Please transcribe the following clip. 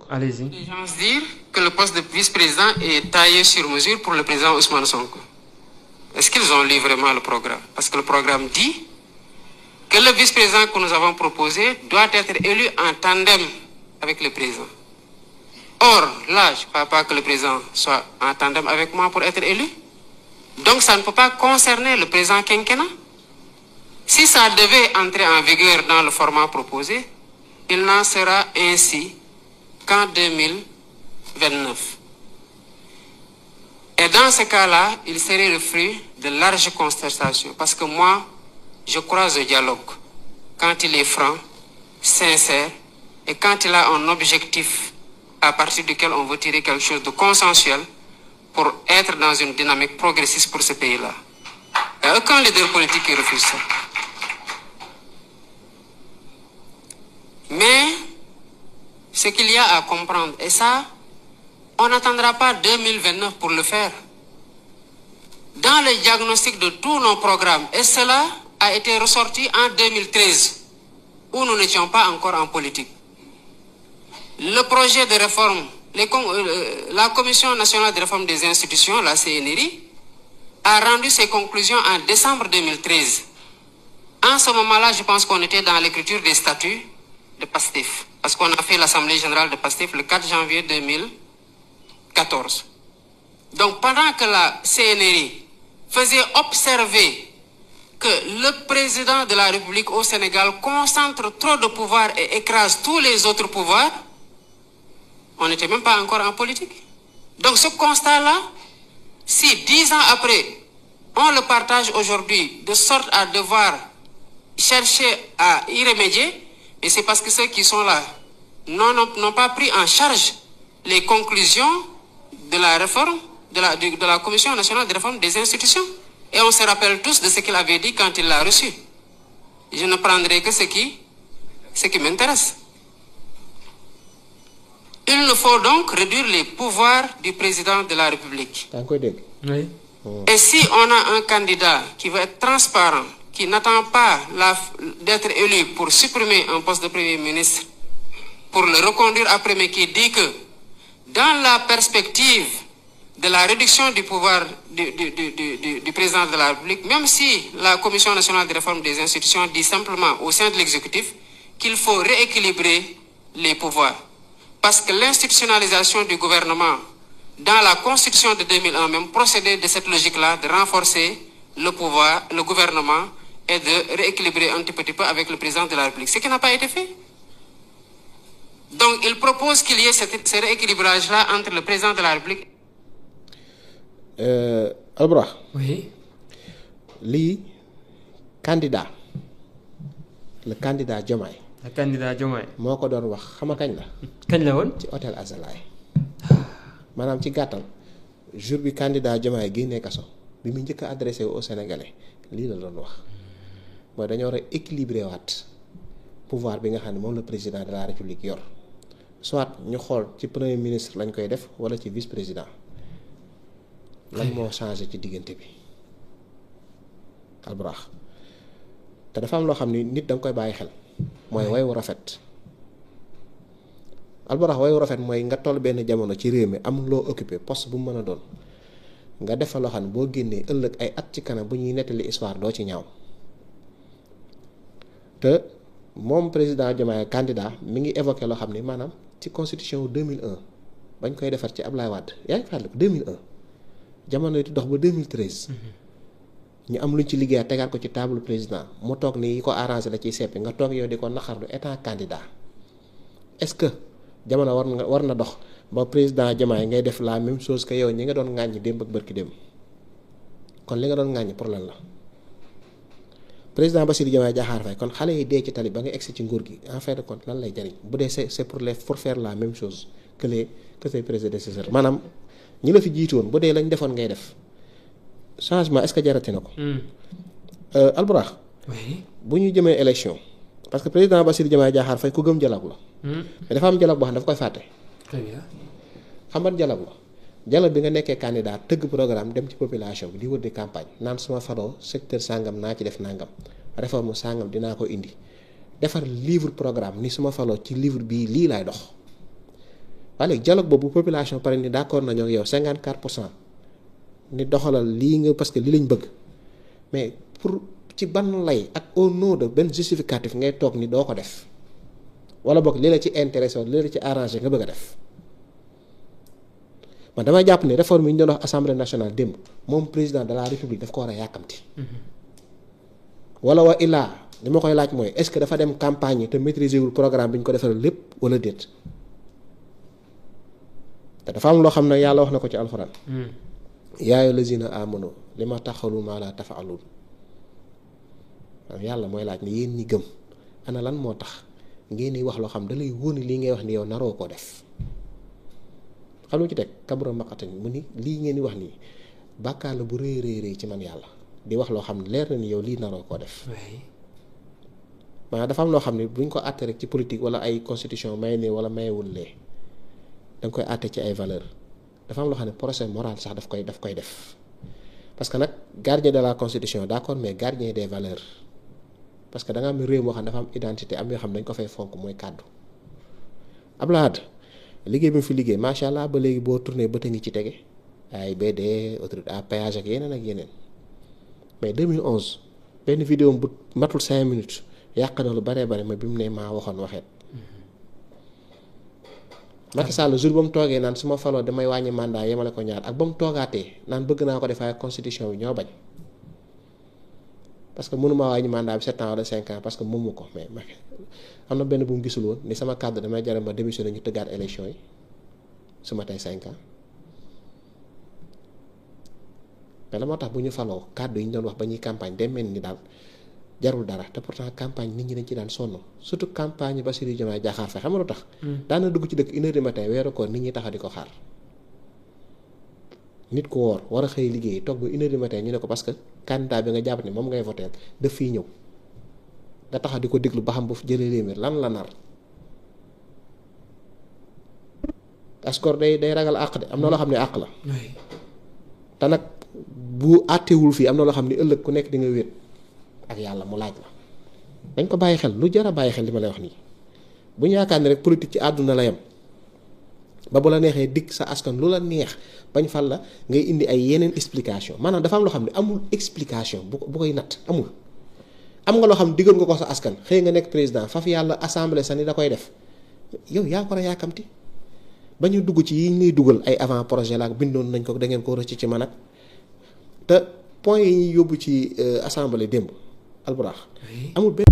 Allez-y. Les gens se disent que le poste de vice-président est taillé sur mesure pour le président Ousmane Sonko. Est-ce qu'ils ont lu vraiment le programme? Parce que le programme dit que le vice-président que nous avons proposé doit être élu en tandem avec le président. Or, là, je ne crois pas que le président soit en tandem avec moi pour être élu. Donc, ça ne peut pas concerner le président quinquennat. Si ça devait entrer en vigueur dans le format proposé, il n'en sera ainsi qu'en 2029. Et dans ce cas-là, il serait le fruit de larges concertations. Parce que moi, je crois au dialogue quand il est franc, sincère, et quand il a un objectif à partir duquel on veut tirer quelque chose de consensuel pour être dans une dynamique progressiste pour ce pays-là. Il n'y a aucun leader politique qui refuse ça. Mais ce qu'il y a à comprendre, et ça, on n'attendra pas 2029 pour le faire. Dans le diagnostic de tous nos programmes, et cela a été ressorti en 2013, où nous n'étions pas encore en politique. Le projet de réforme, la Commission nationale de réforme des institutions, la CNRI, a rendu ses conclusions en décembre 2013. En ce moment-là, je pense qu'on était dans l'écriture des statuts de PASTEF, parce qu'on a fait l'Assemblée générale de PASTEF le 4 janvier 2014. Donc pendant que la CNRI faisait observer que le président de la République au Sénégal concentre trop de pouvoir et écrase tous les autres pouvoirs, on n'était même pas encore en politique. Donc ce constat-là, si 10 ans après, on le partage aujourd'hui de sorte à devoir chercher à y remédier, et c'est parce que ceux qui sont là n'ont pas pris en charge les conclusions de la réforme, de la Commission nationale de réforme des institutions. Et on se rappelle tous de ce qu'il avait dit quand il l'a reçu. Je ne prendrai que ce qui m'intéresse. Il nous faut donc réduire les pouvoirs du président de la République. Oui. Et si on a un candidat qui veut être transparent, qui n'attend pas d'être élu pour supprimer un poste de Premier ministre, pour le reconduire après, mais qui dit que dans la perspective de la réduction du pouvoir du président de la République, même si la Commission nationale de réforme des institutions dit simplement au sein de l'exécutif qu'il faut rééquilibrer les pouvoirs. Parce que l'institutionnalisation du gouvernement dans la Constitution de 2001 même procédait de cette logique-là, de renforcer le pouvoir, le gouvernement, et de rééquilibrer un petit peu avec le président de la République. Ce qui n'a pas été fait. Donc il propose qu'il y ait ce rééquilibrage-là entre le président de la République. Albourakh. Oui. Lii candidat le candidat Diomaye. Le candidat Diomaye. moo ko doon wax xam nga kañ la. kañ la woon. ci hôtel Azalaï. maanaam ci gàttal jour bi candidat Diomaye génnee kaso bi mu njëkk a adressé au Sénégalais lii la doon wax mooy dañoo war a équilibré waat pouvoir bi nga xam ne moom la président de la République yor soit ñu xool ci premier ministre lañ koy def wala ci vice président lan moo changé ci diggante bi Albourakh te dafa am loo xam ni nit da nga koy bàyyi xel mooy wayu rafet. Albourakh wayu rafet mooy nga toll benn jamono ci réew mi am loo occupé poste bu mu mën a doon nga def fa loo xam ne boo génnee ëllëg ay at ci kanam bu ñuy nettali histoire doo ci ñaaw te moom président Diomaye candidat mi ngi évoqué loo xam ne maanaam ci constitution 2001 bañ koy defar ci Ablaye Wade yaa ngi fàttaliku 2001 jamono yi dox ba 2013 ñu am luñ ci liggéey tegaat ko ci table président mu toog ni yi ko arrangé la ciy seppi nga toog yow di ko naqarlu étant candidat est-ce que jamono war na dox ba président Diomaye ngay def la même chose que yow ñi nga doon ŋàññi démb ak bërki démb kon li nga doon ŋàññi problème la président Bassirou Diomaye Diakhar Faye kon xale yi dee ci tali ba nga egsi ci nguur gi en fait de compte lan lay jariñ bu dee c'est pour faire la même chose que ses prédécesseurs maanaam ñi la fi jiitu woon bu dee lañ defoon ngay def changement est-ce que jarati na ko. Albourakh. oui. bu ñu jëmee élection parce que président Bassirou Diomaye Diakhar Faye ku gëm dialogue la. mais dafa am dialogue boo xam ne dafa koy fàtte. très bien. xam nga dialogue la dialogue bi nga nekkee candidat tëgg programme dem ci population bi di wër di campagne naan suma faloo secteur sangam naa ci def nangam réforme sangam dinaa ko indi defar livre programme ni suma faloo ci livre bii lii laay dox waaye léegi dialogue boobu population pare ni d'accord nañoo ak yow 54% ni doxalal lii nga parce que li lañ bëgg mais pour ci ban lay ak au nom de benn justificatif ngay toog ni doo ko def wala boog li la ci intéressé wala li la ci arrangé nga bëgg a def man damay jàpp ni réforme yi ñu doon wax assemblée nationale démb moom président de la république daf ko war a yàkkamti wala wa illaa li ma koy laaj mooy est-ce que dafa dem campagne te maîtriser wul programme bi ñu ko defaral lépp wala déet te dafa am loo xam ne yàlla wax na ko ci alxuraan yaa ayyuhal lazina amanu lima taxalu maa laa taf'aluun yàlla mooy laaj ne yéen ñi gëm ana lan moo tax ngeen di wax loo xam da lay wóoni lii ngay wax ni yow naroo koo def xam lu ci teg kabura maqatan mu ni lii ngeen di wax nii bàkkaar la bu rëy rëy ci man yàlla di wax loo xam ne leer na ni yow lii naroo koo def maanaam dafa am loo xam ne buñ ko àtte rek ci politique wala ay constitution may ne wala mayewul lee da nga koy àtte ci ay valeur dafa am loo xam ne procès moral sax daf koy def parce que nag gardien de la constitution d'accord mais gardien des valeurs parce que da nga am réew moo xam ne dafa am identité am yoo xam ne dañ ko fay fonk mooy kàddu Abdoulaye Wade liggéey bi mu fi liggéey macha allah ba léegi boo tourné ba te ngi ci tege ay BD autorité à péage ak yeneen mais 2011 benn vidéo bu matul 5 minutes yàq na lu baree bare ma bi mu ne maa waxoon waxeet Macky Sall jour ba mu toogee naan su ma faloo damay wàññi mandat yemale ko ñaar ak ba mu toogaatee naan bëgg naa ko def ak constitution bi ñoo bañ parce que mënuma wàññi mandat bi 7 ans wala 5 ans parce que moomu ko mais am na benn bu mu gisul woon ni sama cadre damay jaral ma démissionné ñu tëggaat élection yi su ma tey 5 ans mais la moo tax bu ñu faloo kàddu yi ñu doon wax ba ñuy campagne dem mel ni daal jarul dara te pourtant campagne nit ñi dañ ci daan sonn surtout campagne Bassirou Diomaye Diakhar Faye xam nga lu tax. daana dugg ci dëkk 1h du matin weeru koor nit ñi tax di ko xaar nit ku woor war a xëy liggéey toog ba 1h du matin ñu ne ko parce que candidat bi nga jàpp ne moom ngay voter daf fiy ñëw nga tax di ko déglu ba xam bu jëlee réew mi lan la nar. askor day ragal àq de am na loo xam ne àq la. te nag bu àttewul fii am na loo xam ne ëllëg ku nekk di nga wéet. ak yàlla mu laaj la dañ ko bàyyi xel lu jar a bàyyi xel li ma lay wax nii bu ñu yaakaar ne rek politique ci àdduna la yam ba bu la neexee dikk sa askan lu la neex bañ fal la ngay indi ay yeneen explication maanaam dafa am loo xam ne amul explication bu koy natt amul. am nga loo xam ne diggal nga ko sa askan xëy nga nekk président faf yàlla assemblée sa ni da koy def yow yaa ko war a yàkkamti ba ñu dugg ci yi ñuy dugal ay avant projet la ak bindoon nañ ko da ngeen ko rëcc ci man ak te point yi ñuy yóbbu ci assemblée démb. Alburax amul benn